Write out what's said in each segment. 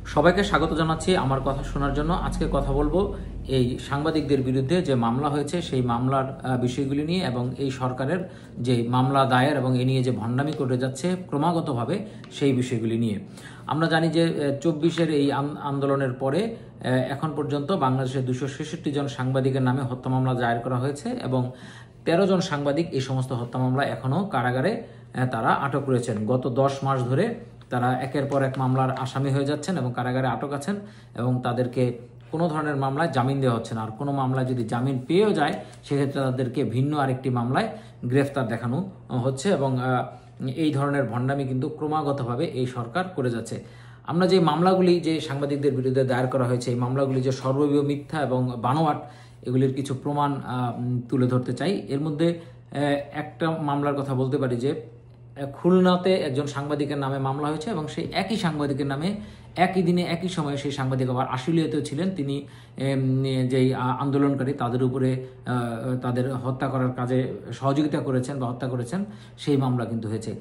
সবাইকে স্বাগত জানাচ্ছি আমার কথা শোনার জন্য। আজকে কথা বলবো এই সাংবাদিকদের বিরুদ্ধে যে মামলা হয়েছে সেই মামলার বিষয়গুলি নিয়ে এবং এই সরকারের যে মামলা দায়ের এবং এ নিয়ে যে ভণ্ডামি করে যাচ্ছে ক্রমাগতভাবে সেই বিষয়গুলি নিয়ে। আমরা জানি যে ২৪-এর এই আন্দোলনের পরে এখন পর্যন্ত বাংলাদেশের ২৬৬ জন সাংবাদিকের নামে হত্যা মামলা দায়ের করা হয়েছে এবং ১৩ জন সাংবাদিক এই সমস্ত হত্যা মামলা এখনও কারাগারে তারা আটক রয়েছেন। গত ১০ মাস ধরে তারা একের পর এক মামলার আসামি হয়ে যাচ্ছেন এবং কারাগারে আটক আছেন এবং তাদেরকে কোনো ধরনের মামলায় জামিন দেওয়া হচ্ছে না। আর কোনো মামলায় যদি জামিন পেয়েও যায় সেক্ষেত্রে তাদেরকে ভিন্ন আরেকটি মামলায় গ্রেফতার দেখানো হচ্ছে এবং এই ধরনের ভণ্ডামি কিন্তু ক্রমাগতভাবে এই সরকার করে যাচ্ছে। আমরা যে মামলাগুলি যে সাংবাদিকদের বিরুদ্ধে দায়ের করা হয়েছে এই মামলাগুলি যে সর্ববিহ মিথ্যা এবং বানোয়াট এগুলির কিছু প্রমাণ তুলে ধরতে চাই। এর মধ্যে একটা মামলার কথা বলতে পারি যে খুলনাতে একজন সাংবাদিকের নামে মামলা হয়েছে এবং সেই একই সাংবাদিকের নামে একই দিনে একই সময়ে সেই সাংবাদিক আবার আশুলিয়াতেও ছিলেন। তিনি যেই আন্দোলনকারী তাদের উপরে তাদের হত্যা করার কাজে সহযোগিতা করেছেন বা হত্যা করেছেন সেই মামলা কিন্তু হয়েছে।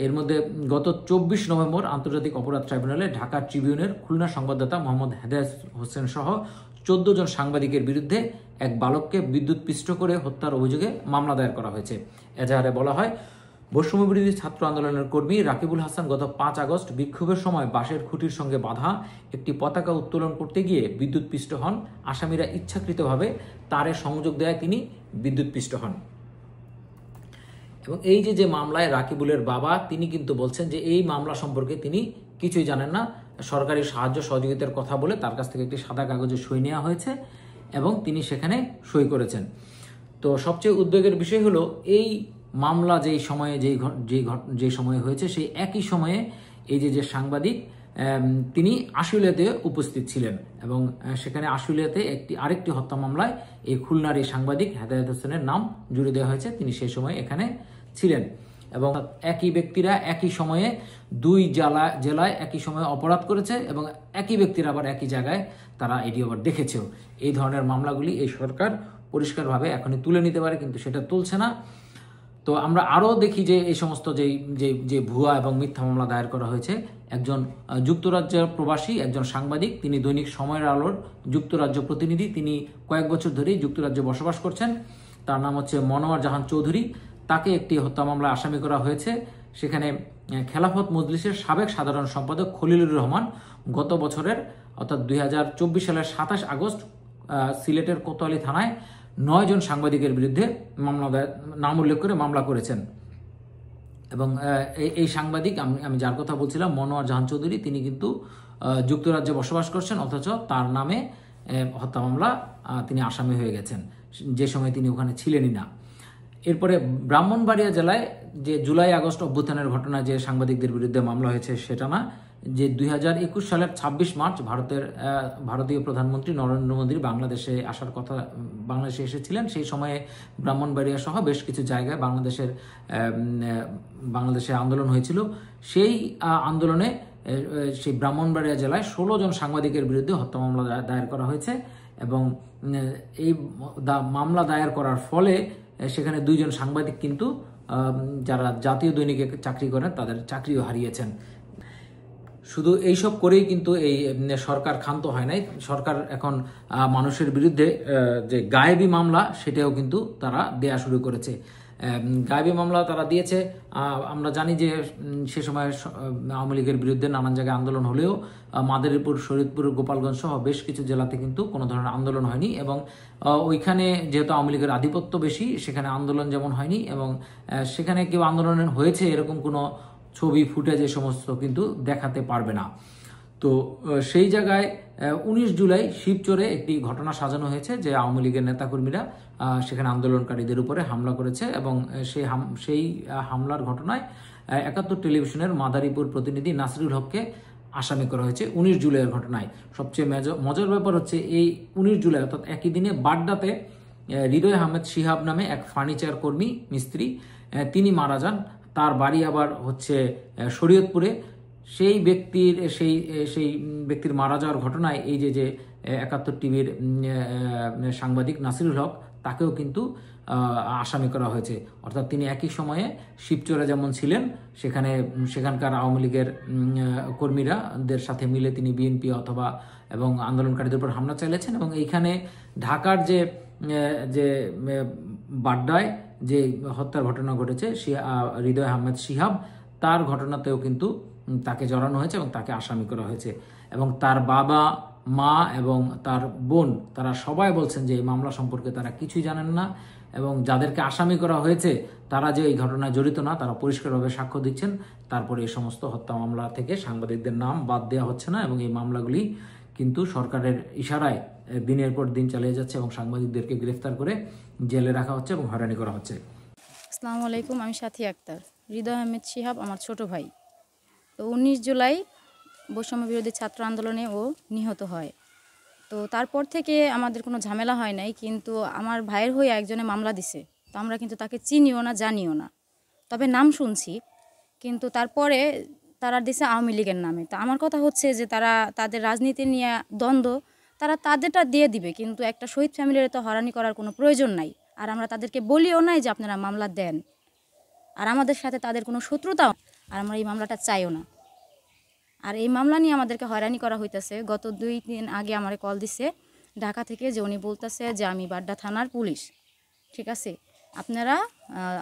এর মধ্যে গত ২৪ নভেম্বর আন্তর্জাতিক অপরাধ ট্রাইব্যুনালে ঢাকা ট্রিবিউনের খুলনা সংবাদদাতা মোহাম্মদ হেদায়েত হোসেন সহ ১৪ জন সাংবাদিকের বিরুদ্ধে এক বালককে বিদ্যুৎপৃষ্ট করে হত্যার অভিযোগে মামলা দায়ের করা হয়েছে। এজাহারে বলা হয়, বৈষম্যবিরোধী ছাত্র আন্দোলনের কর্মী রাকিবুল হাসান গত ৫ আগস্ট বিক্ষোভের সময় বাঁশের খুঁটির সঙ্গে বাঁধা একটি পতাকা উত্তোলন করতে গিয়ে বিদ্যুৎপৃষ্ট হন। আসামিরা ইচ্ছাকৃতভাবে তারে সংযোগ দেয় তিনি বিদ্যুৎপৃষ্ট হন। এবং এই যে মামলায় রাকিবুলের বাবা তিনি কিন্তু বলছেন যে এই মামলা সম্পর্কে তিনি কিছুই জানেন না। সরকারি সাহায্য সহযোগিতার কথা বলে তার কাছ থেকে একটি সাদা কাগজে সই নেওয়া হয়েছে এবং তিনি সেখানে সই করেছেন। তো সবচেয়ে উদ্বেগের বিষয় হলো এই মামলা যেই সময়ে যে সময়ে হয়েছে সেই একই সময়ে এই যে সাংবাদিক তিনি আশুলিয়াতে উপস্থিত ছিলেন এবং সেখানে আশুলিয়াতে আরেকটি হত্যা মামলায় এই খুলনার এই সাংবাদিক হেদায়েত হোসেনের নাম জুড়ে দেওয়া হয়েছে। তিনি সেই সময় এখানে ছিলেন এবং একই ব্যক্তিরা একই সময়ে দুই জেলায় একই সময়ে অপরাধ করেছে এবং একই ব্যক্তিরা আবার একই জায়গায় তারা এটি আবার দেখেছেও। এই ধরনের মামলাগুলি এই সরকার পরিষ্কারভাবে এখনই তুলে নিতে পারে, কিন্তু সেটা তুলছে না। তো আমরা আরও দেখি যে এই সমস্ত যে ভুয়া এবং মিথ্যা মামলা দায়ের করা হয়েছে। একজন যুক্তরাজ্যের প্রবাসী একজন সাংবাদিক, তিনি দৈনিক সময়ের আলোর যুক্তরাজ্য প্রতিনিধি, তিনি কয়েক বছর ধরেই যুক্তরাজ্যে বসবাস করছেন। তার নাম হচ্ছে মনোয়ার জাহান চৌধুরী। তাকে একটি হত্যা মামলায় আসামি করা হয়েছে। সেখানে খেলাফত মজলিসের সাবেক সাধারণ সম্পাদক খলিলুর রহমান গত বছরের অর্থাৎ ২০২৪ সালের ২৭ আগস্ট সিলেটের কোতোয়ালি থানায় ৯ জন সাংবাদিকের বিরুদ্ধে নাম উল্লেখ করে মামলা করেছেন এবং এই সাংবাদিক আমি যার কথা বলছিলাম মনোয়ার জাহান চৌধুরী, তিনি কিন্তু যুক্তরাজ্যে বসবাস করছেন অথচ তার নামে হত্যা মামলা তিনি আসামি হয়ে গেছেন যে সময় তিনি ওখানে ছিলেনই না। এরপরে ব্রাহ্মণবাড়িয়া জেলায় যে জুলাই আগস্ট অভ্যুত্থানের ঘটনায় যে সাংবাদিকদের বিরুদ্ধে মামলা হয়েছে সেটা না, যে ২০২১ সালের ২৬ মার্চ ভারতীয় প্রধানমন্ত্রী নরেন্দ্র মোদীর বাংলাদেশে এসেছিলেন। সেই সময়ে ব্রাহ্মণবাড়িয়া সহ বেশ কিছু জায়গায় বাংলাদেশে আন্দোলন হয়েছিল। সেই আন্দোলনে সেই ব্রাহ্মণবাড়িয়া জেলায় ১৬ জন সাংবাদিকের বিরুদ্ধে হত্যা মামলা দায়ের করা হয়েছে এবং এই মামলা দায়ের করার ফলে সেখানে ২ জন সাংবাদিক কিন্তু যারা জাতীয় দৈনিকে চাকরি করেন তাদের চাকরিও হারিয়েছেন। শুধু এইসব করেই কিন্তু এই সরকার ক্ষান্ত হয় নাই। সরকার এখন মানুষের বিরুদ্ধে যে গায়েবী মামলা সেটাও কিন্তু তারা দেয়া শুরু করেছে। গায়েবী মামলা তারা দিয়েছে। আমরা জানি যে সে সময় আওয়ামী লীগের বিরুদ্ধে নানান জায়গায় আন্দোলন হলেও মাদারীপুর, শরীয়তপুর, গোপালগঞ্জ সহ বেশ কিছু জেলাতে কিন্তু কোনো ধরনের আন্দোলন হয়নি এবং ওইখানে যেহেতু আওয়ামী লীগের আধিপত্য বেশি সেখানে আন্দোলন যেমন হয়নি এবং সেখানে কেউ আন্দোলন হয়েছে এরকম কোনো ছবি ফুটেজ এ সমস্ত কিন্তু দেখাতে পারবে না। তো সেই জায়গায় ১৯ জুলাই শিবচরে একটি ঘটনা সাজানো হয়েছে যে আওয়ামী লীগের নেতাকর্মীরা সেখানে আন্দোলনকারীদের উপরে হামলা করেছে এবং সেই হামলার ঘটনায় ৭১ টেলিভিশনের মাদারীপুর প্রতিনিধি নাসিরুল হককে আসামি করা হয়েছে ১৯ জুলাইয়ের ঘটনায়। সবচেয়ে মজার ব্যাপার হচ্ছে এই ১৯ জুলাই অর্থাৎ একই দিনে বাড্ডাতে হৃদয় আহমেদ শিহাব নামে এক ফার্নিচার কর্মী মিস্ত্রি তিনি মারা যান। তার বাড়ি আবার হচ্ছে শরীয়তপুরে। সেই ব্যক্তির মারা যাওয়ার ঘটনায় এই যে ৭১ টিভির সাংবাদিক নাসিরুল হক তাকেও কিন্তু আসামি করা হয়েছে। অর্থাৎ তিনি একই সময়ে শিবচরে যেমন ছিলেন, সেখানকার আওয়ামী লীগের কর্মীরাদের সাথে মিলে তিনি বিএনপি অথবা এবং আন্দোলনকারীদের উপর হামলা চালিয়েছেন, এবং এইখানে ঢাকার যে বাড্ডায় যে হত্যার ঘটনা ঘটেছে হৃদয় আহমেদ শিহাব, তার ঘটনাতেও কিন্তু তাকে জড়ানো হয়েছে এবং তাকে আসামি করা হয়েছে। এবং তার বাবা, মা এবং তার বোন তারা সবাই বলছেন যে এই মামলা সম্পর্কে তারা কিছুই জানেন না, এবং যাদেরকে আসামি করা হয়েছে তারা যে এই ঘটনায় জড়িত না তারা পরিষ্কারভাবে সাক্ষ্য দিচ্ছেন। তারপরে এই সমস্ত হত্যা মামলা থেকে সাংবাদিকদের নাম বাদ দেওয়া হচ্ছে না, এবং এই মামলাগুলি কিন্তু সরকারের ইশারায় দিনের পর দিন চালিয়ে যাচ্ছে এবং সাংবাদিকদেরকে গ্রেফতার করে জেলে রাখা হচ্ছে এবং হয়রানি করা হচ্ছে। আসসালামু আলাইকুম, আমি সাথী আক্তার। হৃদয় আহমেদ শিহাব আমার ছোট ভাই। তো 19 জুলাই বৈষম্য বিরোধী ছাত্র আন্দোলনে ও নিহত হয়। তো তারপর থেকে আমাদের কোনো ঝামেলা হয় নাই, কিন্তু আমার ভাইয়ের হয়ে একজনে মামলা দিছে। তো আমরা কিন্তু তাকে চিনিও না, জানিও না, তবে নাম শুনছি। কিন্তু তারপরে তারা দিছে আওয়ামী লীগের নামে। তো আমার কথা হচ্ছে যে তারা তাদের রাজনীতি নিয়ে দ্বন্দ্ব, তারা তাদেরটা দিয়ে দিবে, কিন্তু একটা শহীদ ফ্যামিলির তো হয়রানি করার কোনো প্রয়োজন নাই। আর আমরা তাদেরকে বলিও নাই যে আপনারা মামলা দেন, আর আমাদের সাথে তাদের কোনো শত্রুতাও, আর আমরা এই মামলাটা চাইও না। আর এই মামলা নিয়ে আমাদেরকে হয়রানি করা হইতেছে। গত 2 দিন আগে আমারে কল দিছে ঢাকা থেকে, যে উনি বলতেছে যে আমি বাড্ডা থানার পুলিশ, ঠিক আছে, আপনারা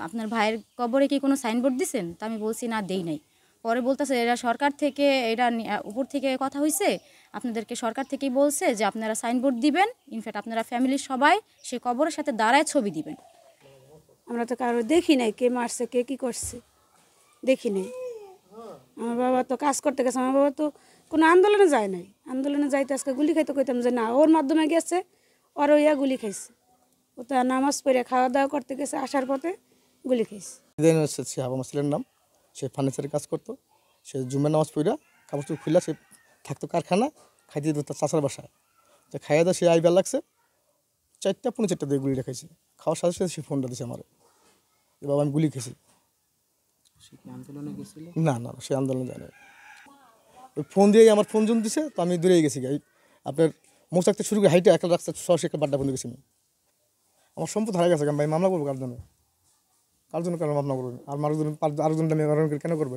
আপনার ভাইয়ের কবরে কি কোনো সাইনবোর্ড দিছেন? তা আমি বলছি না, দেই নাই। পরে বলতেছে এরা সরকার থেকে, এরা উপর থেকে কথা হয়েছে, আপনাদেরকে সরকার থেকেই বলছে যে আপনারা সাইনবোর্ড দিবেন, ইনফ্যাক্ট আপনারা ফ্যামিলির সবাই সে কবরের সাথে দাঁড়ায় ছবি দিবেন। আমরা তো কারো দেখি নাই, কে মারছে কে কি করছে দেখি নাই। আমার বাবা তো কাজ করতে গেছে, আমার বাবা তো কোনো আন্দোলনে যায় নাই। আন্দোলনে যাইতে আজকে গুলি খাইতে কইতাম যে না, ওর মাধ্যমে গেছে, ওর ইয়া গুলি খাইছে। ও তো নামাজ পড়ে খাওয়া দাওয়া করতে গেছে, আসার পথে গুলি খাইছে। আমার ছেলের নাম, সে ফার্নিচারের কাজ করতো। সে জুম্মার নামাজ পড়া কাপড় চোপড় খুলে সে থাকতো কারখানা, খাইতে দিত তার চাচার বাসায়। তো খাইয়া দেওয়া সে আইবার লাগছে 4টা 4:45 দিয়ে গুলি খাইছে। খাওয়ার সাথে সাথে সে ফোনটা দিছে আমার, যে বাবা আমি গুলি খেয়েছি। না না, সে আন্দোলনে যায় না। ওই ফোন দিয়েই আমার ফোন জোন দিছে, তো আমি দূরেই গেছি। আপনার মোচাকতে শুরু করে হাইটে একলা রাস্তা সরাসরি একটা বাড্ডা বন্ধ গেছি। আমার সম্পদ হারিয়ে গেছে, ভাই মামলা করবো কার জন্য? কেন মামলা করবো? আর আরেকজন আমি কেন করবো?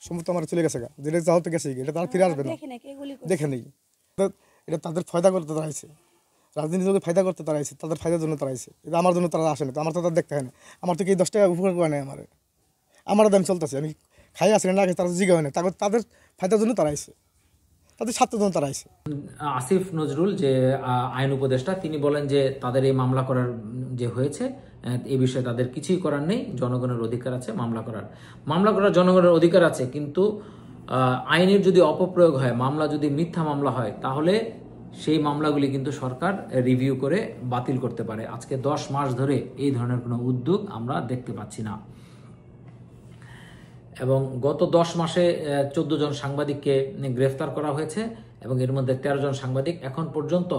সম্পদ তো আমার চলে গেছে, যেটা যাওয়া তো গেছে, এটা তার ফিরে আসবে না, দেখে নেই। এটা তাদের ফায়দা করতে তারা আইছে, রাজনীতি যদি ফায়দা করতে তারা আইছে, তাদের ফায়দার জন্য তারা আইছে। এটা আমার জন্য তারা আসে না, আমার তো তাদের দেখতে হয় না। আমার তো কি 10 টাকা উপকার করে নেই আমার দাম চলতেছে, আমি খাই আসি না, তারা জিগা হয় না, তাদের ফায়দার জন্য তারা আইছে, তাদের স্বার্থের জন্য তারা আইছে। আসিফ নজরুল যে আইন উপদেষ্টা, তিনি বলেন যে তাদের এই মামলা করার যে হয়েছে এই বিষয়ে তাদের কিছুই করার নেই, জনগণের অধিকার আছে মামলা করার জনগণের অধিকার আছে। কিন্তু আইনের যদি অপপ্রয়োগ হয়, মামলা যদি মিথ্যা মামলা হয়, তাহলে সেই মামলাগুলি কিন্তু সরকার রিভিউ করে বাতিল করতে পারে। আজকে 10 মাস ধরে এই ধরনের কোনো উদ্যোগ আমরা দেখতে পাচ্ছি না, এবং গত 10 মাসে 14 জন সাংবাদিককে গ্রেফতার করা হয়েছে, এবং এর মধ্যে 13 জন সাংবাদিক এখন পর্যন্ত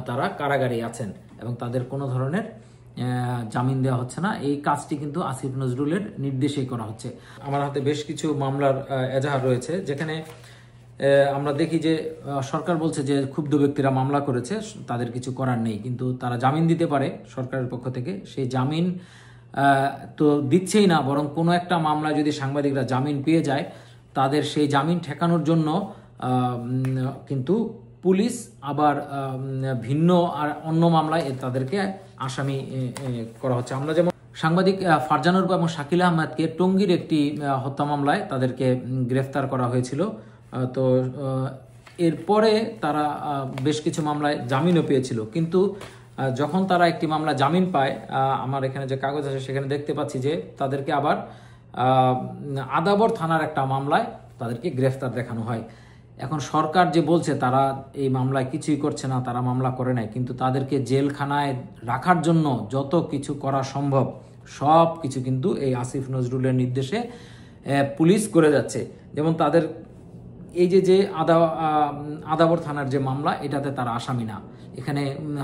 তারা কারাগারে আছেন এবং তাদের কোনো ধরনের জামিন দেওয়া হচ্ছে না। এই কাজটি কিন্তু আসিফ নজরুলের নির্দেশেই করা হচ্ছে। আমার হাতে বেশ কিছু মামলার এজাহার রয়েছে, যেখানে আমরা দেখি যে সরকার বলছে যে ক্ষুব্ধ ব্যক্তিরা মামলা করেছে, তাদের কিছু করার নেই, কিন্তু তারা জামিন দিতে পারে সরকারের পক্ষ থেকে। সেই জামিন তো দিচ্ছেই না, বরং কোনো একটা মামলায় যদি সাংবাদিকরা জামিন পেয়ে যায়, তাদের সেই জামিন ঠেকানোর জন্য কিন্তু পুলিশ আবার ভিন্ন আর অন্য মামলায় তাদেরকে আসামি করা হচ্ছে। আমরা যেমন সাংবাদিক ফারজানুর এবং শাকিল আহমেদকে টঙ্গীর একটি হত্যা মামলায় তাদেরকে গ্রেফতার করা হয়েছিল। তো এরপরে তারা বেশ কিছু মামলায় জামিনও পেয়েছিল, কিন্তু যখন তারা একটি মামলা জামিন পায়, আমার এখানে যে কাগজ আছে সেখানে দেখতে পাচ্ছি যে তাদেরকে আবার আদাবর থানার একটা মামলায় তাদেরকে গ্রেফতার দেখানো হয়। এখন সরকার যে বলছে তারা এই মামলায় কিছুই করছে না, তারা মামলা করে নাই, কিন্তু তাদেরকে জেলখানায় রাখার জন্য যত কিছু করা সম্ভব সব কিছু কিন্তু এই আসিফ নজরুলের নির্দেশে পুলিশ করে যাচ্ছে। যেমন তাদের এই যে আদাবর থানার যে মামলা, এটাতে তারা আসামি না। এখানে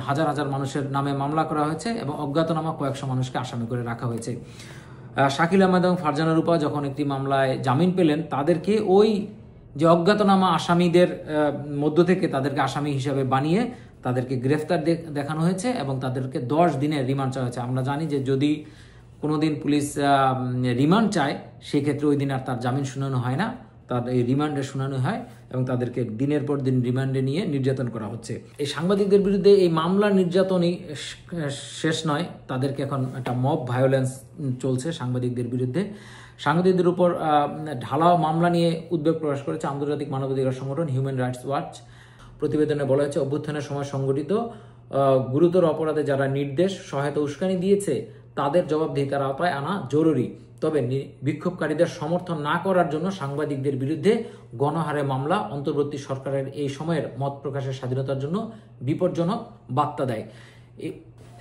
হাজার হাজার মানুষের নামে মামলা করা হয়েছে এবং অজ্ঞাতনামা কয়েকশো মানুষকে আসামি করে রাখা হয়েছে। শাকিল আহমেদ এবং ফারজানা রূপা যখন একটি মামলায় জামিন পেলেন, তাদেরকে ওই যে অজ্ঞাতনামা আসামিদের মধ্য থেকে তাদেরকে আসামি হিসাবে বানিয়ে তাদেরকে গ্রেফতার দেখানো হয়েছে এবং তাদেরকে 10 দিনের রিমান্ড চাওয়া হয়েছে। আমরা জানি যে যদি কোনো দিন পুলিশ রিমান্ড চায় সেক্ষেত্রে ওই দিন আর তার জামিন শুনানো হয় না, তার এই রিমান্ডে শুনানো হয় এবং তাদেরকে দিনের পর দিন রিমান্ডে নিয়ে নির্যাতন করা হচ্ছে। এই সাংবাদিকদের বিরুদ্ধে এই মামলা নির্যাতনই শেষ নয়, তাদেরকে এখন একটা মব ভায়োলেন্স চলছে সাংবাদিকদের বিরুদ্ধে। সাংবাদিকদের উপর ঢালাও মামলা নিয়ে উদ্বেগ প্রকাশ করেছে আন্তর্জাতিক মানবাধিকার সংগঠন হিউম্যান রাইটস ওয়াচ। প্রতিবেদনে বলা হয়েছে, অভ্যুত্থানের সময় সংগঠিত গুরুতর অপরাধে যারা নির্দেশ, সহায়তা, উস্কানি দিয়েছে তাদের জবাবদিহিতার আওতায় আনা জরুরি। তবে বিক্ষোভকারীদের সমর্থন না করার জন্য সাংবাদিকদের বিরুদ্ধে গণহারে মামলা অন্তর্বর্তী সরকারের এই সময়ের মত প্রকাশের স্বাধীনতার জন্য বিপজ্জনক বার্তা দেয়।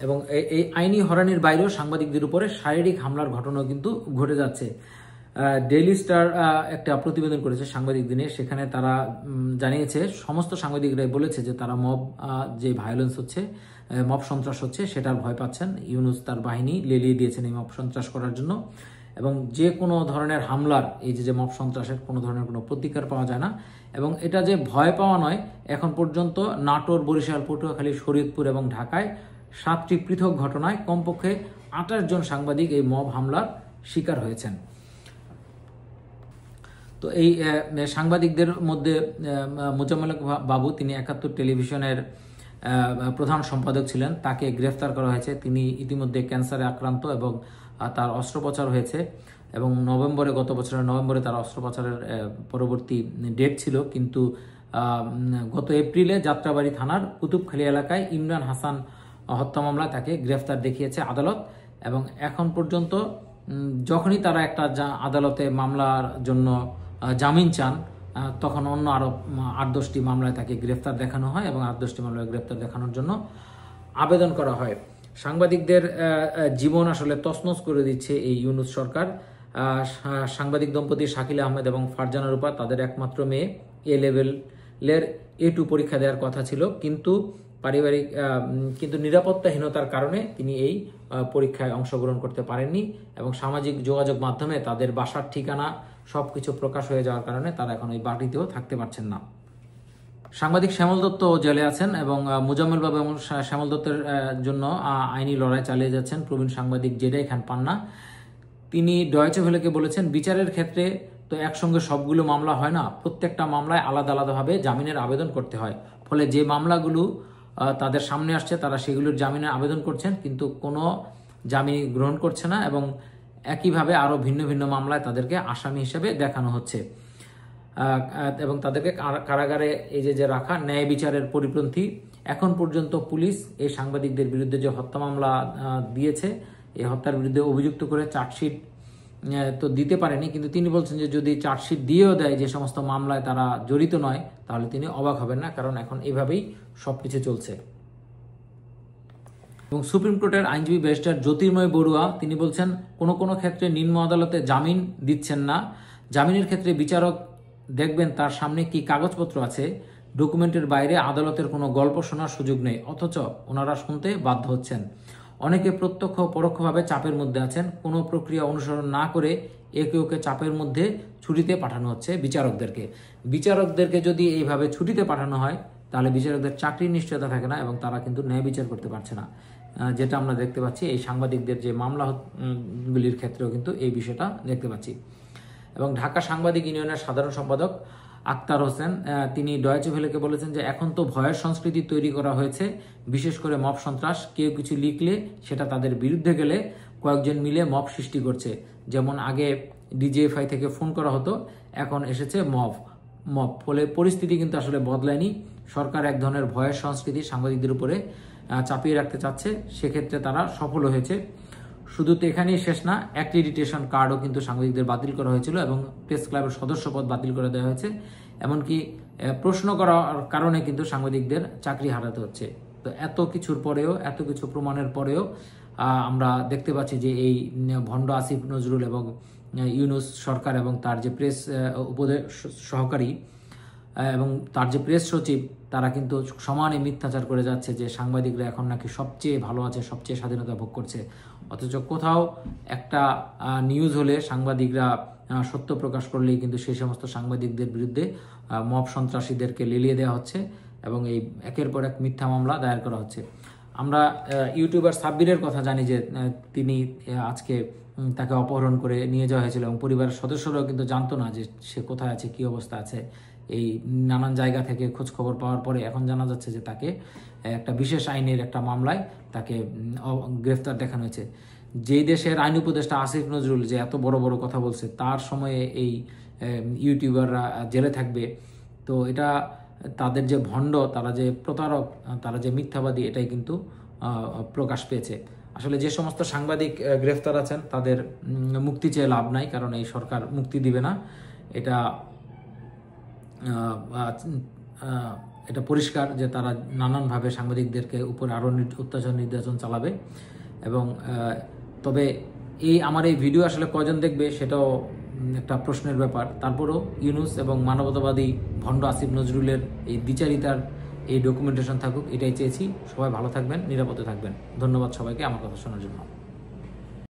এবং এই আইনি হয়রানির বাইরেও সাংবাদিকদের উপরে শারীরিক হামলার ঘটনাও কিন্তু ঘটে যাচ্ছে। ডেইলি স্টার একটা প্রতিবেদন করেছে সাংবাদিকদের নিয়ে, সেখানে তারা জানিয়েছে সমস্ত সাংবাদিকরাই বলেছে যে তারা মব যে ভায়োলেন্স হচ্ছে, মব সন্ত্রাস হচ্ছে, সেটার ভয় পাচ্ছেন। ইউনূস তার বাহিনী লেলিয়ে দিয়েছেন এই মব সন্ত্রাস করার জন্য এবং যে কোনো ধরনের হামলার, এই যে মব সন্ত্রাসের কোনো ধরনের কোনো প্রতিকার পাওয়া যায় না। এবং এটা যে ভয় পাওয়া নয়, এখন পর্যন্ত নাটোর, বরিশাল, পটুয়াখালী, শরীয়তপুর এবং ঢাকায় 7টি পৃথক ঘটনায় কমপক্ষে 28 জন সাংবাদিক এই মব হামলার শিকার হয়েছেন। তো এই সাংবাদিকদের মধ্যে মোজাম্মেল হক বাবু, তিনি 71 টেলিভিশনের প্রধান সম্পাদক ছিলেন, তাকে গ্রেফতার করা হয়েছে। তিনি ইতিমধ্যে ক্যান্সারে আক্রান্ত এবং তার অস্ত্রোপচার হয়েছে এবং গত বছরের নভেম্বরে তার অস্ত্রোপচারের পরবর্তী ডেট ছিল, কিন্তু গত এপ্রিলে যাত্রাবাড়ি থানার কুতুবখালী এলাকায় ইমরান হাসান হত্যা মামলায় তাকে গ্রেফতার দেখিয়েছে আদালত। এবং এখন পর্যন্ত যখনই তারা একটা আদালতে মামলার জন্য জামিন চান, তখন অন্য আরো 8-10টি মামলায় তাকে গ্রেফতার দেখানো হয় এবং 8-10টি মামলায় গ্রেফতার দেখানোর জন্য আবেদন করা হয়। সাংবাদিকদের জীবন আসলে তছনছ করে দিচ্ছে এই ইউনূস সরকার। সাংবাদিক দম্পতি শাকিল আহমেদ এবং ফারজানা রূপা, তাদের একমাত্র মেয়ে এ লেভেলের A2 পরীক্ষা দেওয়ার কথা ছিল, কিন্তু নিরাপত্তাহীনতার কারণে তিনি এই পরীক্ষায় অংশগ্রহণ করতে পারেননি এবং সামাজিক যোগাযোগ মাধ্যমে তাদের বাসার ঠিকানা সবকিছু প্রকাশ হয়ে যাওয়ার কারণে তারা এখন ওই বাড়িতেও থাকতে পারছেন না। সাংবাদিক শ্যামল দত্ত জেলে আছেন এবং মোজাম্মেল বাবু এবং শ্যামল দত্তের জন্য আইনি লড়াই চালিয়ে যাচ্ছেন প্রবীণ সাংবাদিক জেডাই খান পান্না। তিনি ডয়েচে ভেলেকে বলেছেন, বিচারের ক্ষেত্রে তো একসঙ্গে সবগুলো মামলা হয় না, প্রত্যেকটা মামলায় আলাদা আলাদাভাবে জামিনের আবেদন করতে হয়। ফলে যে মামলাগুলো তাদের সামনে আসছে তারা সেগুলোর জামিনের আবেদন করছেন, কিন্তু কোনো জামিন গ্রহণ করছে না এবং একইভাবে আরও ভিন্ন ভিন্ন মামলায় তাদেরকে আসামি হিসেবে দেখানো হচ্ছে এবং তাদেরকে কারাগারে এই যে রাখা ন্যায় বিচারের পরিপন্থী। এখন পর্যন্ত পুলিশ এই সাংবাদিকদের বিরুদ্ধে যে হত্যা মামলা দিয়েছে, এই হত্যার বিরুদ্ধে অভিযুক্ত করে চার্জশিট তো দিতে পারেনি, কিন্তু তিনি বলছেন যে যদি চার্জশিট দিয়েও দেয় যে সমস্ত মামলায় তারা জড়িত নয়, তাহলে তিনি অবাক হবেন না, কারণ এখন এভাবেই সবকিছু চলছে। এবং সুপ্রিম কোর্টের আইনজীবী ব্যারিস্টার জ্যোতির্ময় বড়ুয়া, তিনি বলছেন কোনো কোনো ক্ষেত্রে নিম্ন আদালতে জামিন দিচ্ছেন না, জামিনের ক্ষেত্রে বিচারক দেখবেন তার সামনে কি কাগজপত্র আছে, ডকুমেন্টের বাইরে আদালতের কোনো গল্প শোনার সুযোগ নেই, অথচ ওনারা শুনতে বাধ্য হচ্ছেন। অনেকে প্রত্যক্ষ পরোক্ষভাবে চাপের মধ্যে আছেন, কোনো প্রক্রিয়া অনুসরণ না করে একে ওকে চাপের মধ্যে ছুটিতে পাঠানো হচ্ছে বিচারকদেরকে যদি এইভাবে ছুটিতে পাঠানো হয় তাহলে বিচারকদের চাকরির নিশ্চয়তা থাকে না এবং তারা কিন্তু ন্যায় বিচার করতে পারছে না, যেটা আমরা দেখতে পাচ্ছি এই সাংবাদিকদের যে মামলাগুলির ক্ষেত্রেও কিন্তু এই বিষয়টা দেখতে পাচ্ছি। এবং ঢাকা সাংবাদিক ইউনিয়নের সাধারণ সম্পাদক আক্তার হোসেন, তিনি ডয়েচে ভেলেকে বলেছেন যে এখন তো ভয়ের সংস্কৃতি তৈরি করা হয়েছে, বিশেষ করে মব সন্ত্রাস, কেউ কিছু লিখলে সেটা তাদের বিরুদ্ধে গেলে কয়েকজন মিলে মব সৃষ্টি করছে, যেমন আগে ডিজিএফআই থেকে ফোন করা হতো, এখন এসেছে মব। ফলে পরিস্থিতি কিন্তু আসলে বদলায়নি। সরকার এক ধরনের ভয়ের সংস্কৃতি সাংবাদিকদের উপরে চাপিয়ে রাখতে চাচ্ছে, সেক্ষেত্রে তারা সফল হয়েছে। শুধু তো এখানেই শেষ না, অ্যাক্রিডিটেশন কার্ডও কিন্তু সাংবাদিকদের বাতিল করা হয়েছিল এবং প্রেস ক্লাবের সদস্যপদ বাতিল করে দেওয়া হয়েছে, এমনকি প্রশ্ন করার কারণে কিন্তু সাংবাদিকদের চাকরি হারাতে হচ্ছে। তো এত কিছুর পরেও, এত কিছু প্রমাণের পরেও আমরা দেখতে পাচ্ছি যে এই ভণ্ড আসিফ নজরুল এবং ইউনূস সরকার এবং তার যে প্রেস সহকারী এবং তার যে প্রেস সচিব, তারা কিন্তু সমানে মিথ্যাচার করে যাচ্ছে যে সাংবাদিকরা এখন নাকি সবচেয়ে ভালো আছে, সবচেয়ে স্বাধীনতা ভোগ করছে। অথচ কোথাও একটা নিউজ হলে সাংবাদিকরা সত্য প্রকাশ করলেই কিন্তু সেই সমস্ত সাংবাদিকদের বিরুদ্ধে মব সন্ত্রাসীদেরকে লেলিয়ে দেওয়া হচ্ছে এবং এই একের পর এক মিথ্যা মামলা দায়ের করা হচ্ছে। আমরা ইউটিউবার সাব্বিরের কথা জানি যে তিনি আজকে তাকে অপহরণ করে নিয়ে যাওয়া হয়েছিল এবং পরিবারের সদস্যরাও কিন্তু জানতো না যে সে কোথায় আছে, কী অবস্থা আছে। এই নানান জায়গা থেকে খোঁজ খবর পাওয়ার পরে এখন জানা যাচ্ছে যে তাকে একটা বিশেষ আইনের একটা মামলায় তাকে গ্রেফতার দেখানো হয়েছে। যেই দেশের আইন উপদেষ্টা আসিফ নজরুল যে এত বড় বড় কথা বলছে, তার সময়ে এই ইউটিউবাররা জেলে থাকবে, তো এটা তাদের যে ভণ্ড, তারা যে প্রতারক, তারা যে মিথ্যাবাদী, এটাই কিন্তু প্রকাশ পেয়েছে। আসলে যে সমস্ত সাংবাদিক গ্রেফতার আছেন তাদের মুক্তি চেয়ে লাভ নাই, কারণ এই সরকার মুক্তি দিবে না। এটা পরিষ্কার যে তারা নানানভাবে সাংবাদিকদেরকে উপরে আরও অত্যাচার নির্যাতন চালাবে। এবং তবে আমার এই ভিডিও আসলে কয়জন দেখবে সেটাও একটা প্রশ্নের ব্যাপার। তারপরেও ইউনূস এবং মানবতাবাদী ভণ্ড আসিফ নজরুলের এই দ্বিচারিতার এই ডকুমেন্টেশন থাকুক, এটাই চেয়েছি। সবাই ভালো থাকবেন, নিরাপদে থাকবেন। ধন্যবাদ সবাইকে আমার কথা শোনার জন্য।